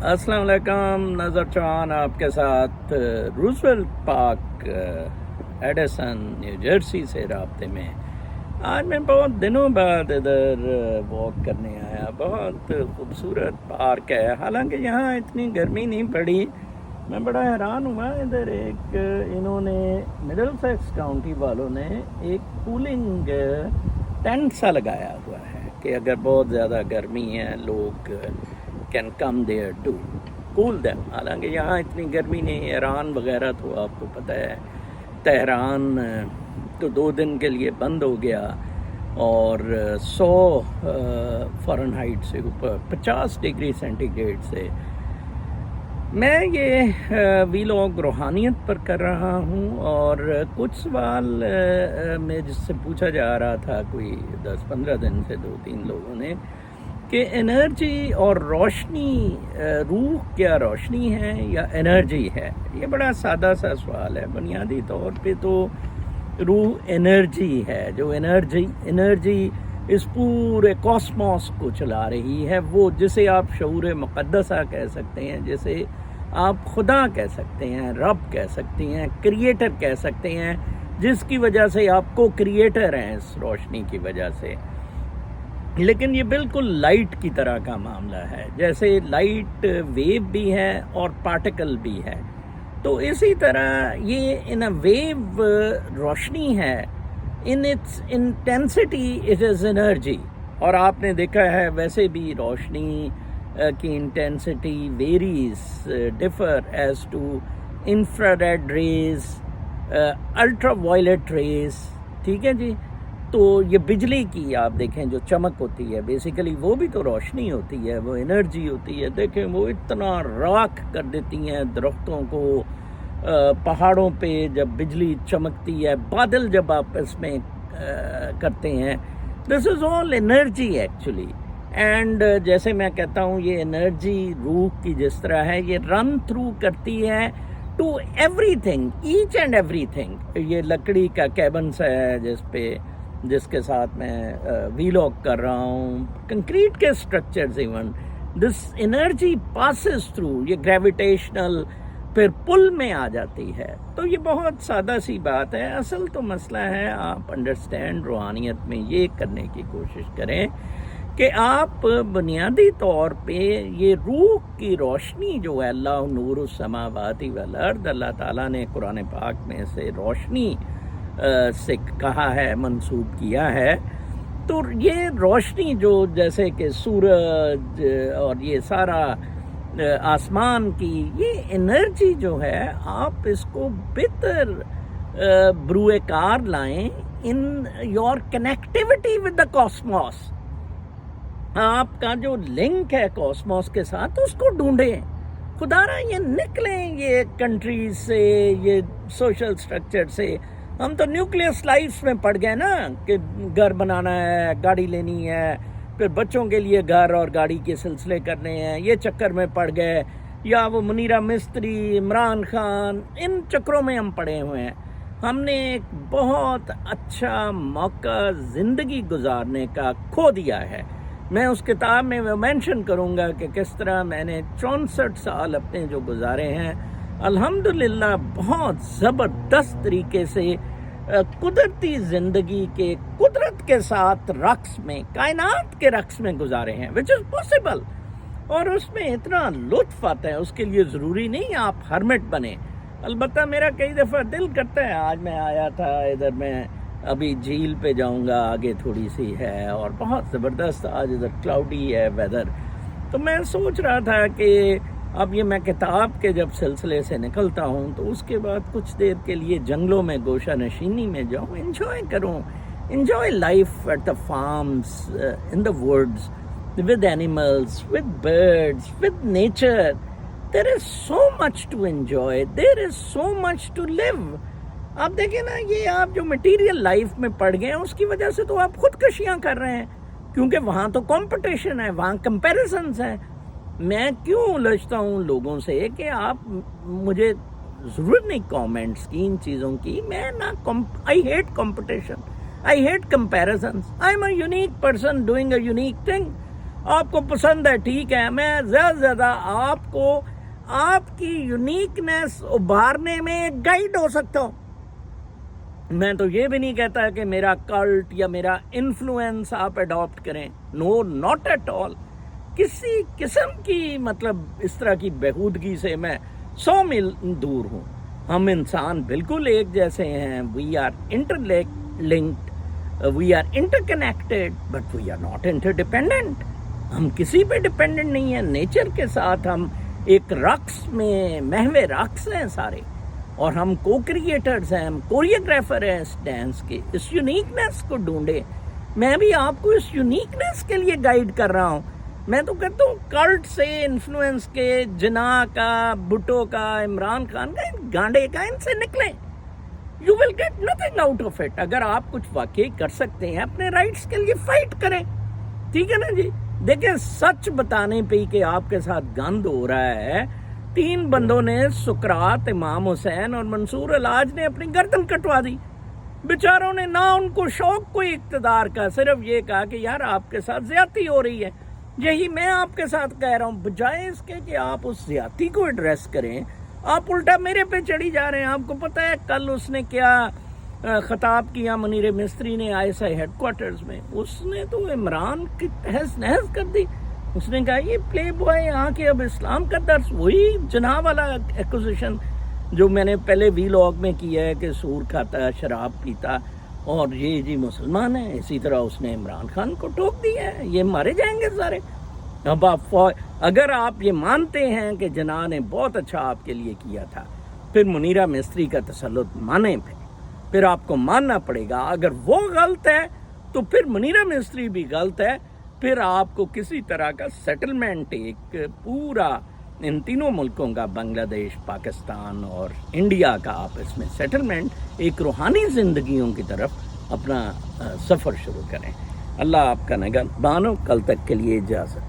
السلام علیکم، نظر چوہان آپ کے ساتھ Roosevelt Park Edison New Jersey سے رابطے میں۔ آج میں بہت دنوں بعد ادھر واک کرنے آیا۔ بہت خوبصورت پارک ہے، حالانکہ یہاں اتنی گرمی نہیں پڑی۔ میں بڑا حیران ہوا، ادھر ایک انہوں نے مڈل سیکس کاؤنٹی والوں نے ایک کولنگ ٹینٹ سا لگایا ہوا ہے کہ اگر بہت زیادہ گرمی ہے لوگ can come there to cool them. حالانکہ یہاں اتنی گرمی نہیں۔ ایران وغیرہ تو آپ کو پتہ ہے، تہران تو 2 دن کے لیے بند ہو گیا اور 100 فارنہائٹ سے اوپر 50 ڈگری سینٹی گریڈ سے۔ میں یہ ویلاگ روحانیت پر کر رہا ہوں، اور کچھ سوال میں جس سے پوچھا جا رہا تھا کوئی 10-15 دن سے 2-3 لوگوں نے کہ انرجی اور روشنی، روح کیا روشنی ہے یا انرجی ہے؟ یہ بڑا سادہ سا سوال ہے۔ بنیادی طور پہ تو روح انرجی ہے، جو انرجی اس پورے کاسموس کو چلا رہی ہے، وہ جسے آپ شعور مقدسہ کہہ سکتے ہیں، جسے آپ خدا کہہ سکتے ہیں، رب کہہ سکتے ہیں، کریٹر کہہ سکتے ہیں، جس کی وجہ سے آپ کو کریٹر ہیں اس روشنی کی وجہ سے۔ لیکن یہ بالکل لائٹ کی طرح کا معاملہ ہے، جیسے لائٹ ویو بھی ہے اور پارٹیکل بھی ہے، تو اسی طرح یہ ان اے ویو روشنی ہے، in its intensity it is energy. اور آپ نے دیکھا ہے ویسے بھی روشنی کی intensity varies differ as to infrared rays, ultraviolet rays, ٹھیک ہے جی۔ تو یہ بجلی کی آپ دیکھیں جو چمک ہوتی ہے، بیسیکلی وہ بھی تو روشنی ہوتی ہے، وہ انرجی ہوتی ہے۔ دیکھیں وہ اتنا راکھ کر دیتی ہیں درختوں کو، پہاڑوں پہ جب بجلی چمکتی ہے، بادل جب آپ اس میں کرتے ہیں، دس از آل انرجی ایکچولی۔ اینڈ جیسے میں کہتا ہوں، یہ انرجی روح کی جس طرح ہے، یہ رن تھرو کرتی ہے to everything, each and everything. یہ لکڑی کا کیبنس ہے جس کے ساتھ میں ویلاگ کر رہا ہوں، کنکریٹ کے structures, even this energy passes through, یہ گریویٹیشنل پھر پل میں آ جاتی ہے۔ تو یہ بہت سادہ سی بات ہے۔ اصل تو مسئلہ ہے آپ انڈرسٹینڈ روحانیت میں یہ کرنے کی کوشش کریں کہ آپ بنیادی طور پہ یہ روح کی روشنی جو ہے، اللہ نور السماوات والارض، اللہ تعالیٰ نے قرآن پاک میں سے روشنی سے کہا ہے، منسوب کیا ہے، تو یہ روشنی جو جیسے کہ سورج اور یہ سارا آسمان کی یہ انرجی جو ہے، آپ اس کو بہتر بروئے کار لائیں in your connectivity with the cosmos. آپ کا جو لنک ہے کاسموس کے ساتھ، اس کو ڈھونڈیں۔ خدا را یہ نکلیں یہ کنٹریز سے، یہ سوشل سٹرکچر سے۔ ہم تو نیوکلیس لائف میں پڑ گئے نا کہ گھر بنانا ہے، گاڑی لینی ہے، پھر بچوں کے لیے گھر اور گاڑی کے سلسلے کرنے ہیں، یہ چکر میں پڑ گئے، یا وہ منیرہ مستری، عمران خان، ان چکروں میں ہم پڑے ہوئے ہیں۔ ہم نے ایک بہت اچھا موقع زندگی گزارنے کا کھو دیا ہے۔ میں اس کتاب میں وہ مینشن کروں گا کہ کس طرح میں نے 64 سال اپنے جو گزارے ہیں، الحمدللہ بہت زبردست طریقے سے قدرتی زندگی کے، قدرت کے ساتھ رقص میں، کائنات کے رقص میں گزارے ہیں، which is possible۔ اور اس میں اتنا لطف آتا ہے، اس کے لیے ضروری نہیں آپ ہرمٹ بنیں۔ البتہ میرا کئی دفعہ دل کرتا ہے، آج میں آیا تھا ادھر، میں ابھی جھیل پہ جاؤں گا، آگے تھوڑی سی ہے، اور بہت زبردست آج ادھر کلاؤڈی ہے ویدر، تو میں سوچ رہا تھا کہ اب یہ میں کتاب کے جب سلسلے سے نکلتا ہوں تو اس کے بعد کچھ دیر کے لیے جنگلوں میں گوشہ نشینی میں جاؤں، انجوائے کروں، enjoy life at the farms, in the woods, with animals, with birds, with nature. There is so much to enjoy, there is so much to live. آپ دیکھیں نا، یہ آپ جو مٹیریل لائف میں پڑ گئے ہیں، اس کی وجہ سے تو آپ خودکشیاں کر رہے ہیں، کیونکہ وہاں تو کمپٹیشن ہے، وہاں کمپیریزنز ہیں۔ میں کیوں الجھتا ہوں لوگوں سے کہ آپ، مجھے ضرورت نہیں کامنٹس کی، ان چیزوں کی، میں نہ I hate competition, I hate comparisons, I am a unique person doing a unique thing. آپ کو پسند ہے ٹھیک ہے، میں زیادہ سے زیادہ آپ کو آپ کی یونیکنیس ابھارنے میں ایک گائیڈ ہو سکتا ہوں. میں تو یہ بھی نہیں کہتا کہ میرا کلٹ یا میرا انفلوئنس آپ اڈاپٹ کریں، نو ناٹ ایٹ آل. کسی قسم کی مطلب اس طرح کی بےہودگی سے میں 100 میل دور ہوں. ہم انسان بالکل ایک جیسے ہیں. We are interlinked, we are interconnected, but we are not interdependent. ہم کسی پہ ڈیپینڈنٹ نہیں ہیں. نیچر کے ساتھ ہم ایک رقص میں محو رقص ہیں سارے، اور ہم کو کریٹرز ہیں، ہم کوریوگرافر ہیں اس ڈانس کے. اس یونیکنیس کو ڈھونڈے. میں بھی آپ کو اس یونیکنیس کے لیے گائیڈ کر رہا ہوں. میں تو کہتا ہوں کلٹ سے انفلوئنس کے، جناح کا، بھٹو کا، عمران خان کا، گانڈے کا، ان سے نکلیں. You will get nothing out of it. اگر آپ کچھ واقعی کر سکتے ہیں اپنے رائٹس کے لیے فائٹ کریں. ٹھیک ہے نا جی. دیکھیں سچ بتانے پہ کہ آپ کے ساتھ گند ہو رہا ہے. 3 بندوں نے، سقراط، امام حسین اور منصور الحاج نے اپنی گردن کٹوا دی. بیچاروں نے نہ ان کو شوق کوئی اقتدار کا، صرف یہ کہا کہ یار آپ کے ساتھ زیادتی ہو رہی ہے. یہی میں آپ کے ساتھ کہہ رہا ہوں. بجائے اس کے کہ آپ اس زیادتی کو ایڈریس کریں، آپ الٹا میرے پہ چڑھی جا رہے ہیں. آپ کو پتہ ہے کل اس نے کیا خطاب کیا منیر مستری نے ISI ہیڈ کوارٹرز میں؟ اس نے تو عمران کی تہز نہز کر دی. اس نے کہا یہ پلے بوائے یہاں کے اب اسلام کا درس، وہی جناح والا ایکوزیشن جو میں نے پہلے ویلاگ میں کیا ہے کہ سور کھاتا، شراب پیتا، اور یہ جی مسلمان ہیں. اسی طرح اس نے عمران خان کو ٹوک دیا ہے. یہ مارے جائیں گے سارے. اب آپ اگر آپ یہ مانتے ہیں کہ جناح نے بہت اچھا آپ کے لیے کیا تھا، پھر منیرہ مستری کا تسلط مانیں. پھر آپ کو ماننا پڑے گا. اگر وہ غلط ہے تو پھر منیرہ مستری بھی غلط ہے. پھر آپ کو کسی طرح کا سیٹلمنٹ، ایک پورا ان تینوں ملکوں کا، بنگلہ دیش، پاکستان اور انڈیا کا آپس میں سیٹلمنٹ، ایک روحانی زندگیوں کی طرف اپنا سفر شروع کریں. اللہ آپ کا نگہبان ہو. کل تک کے لیے اجازت.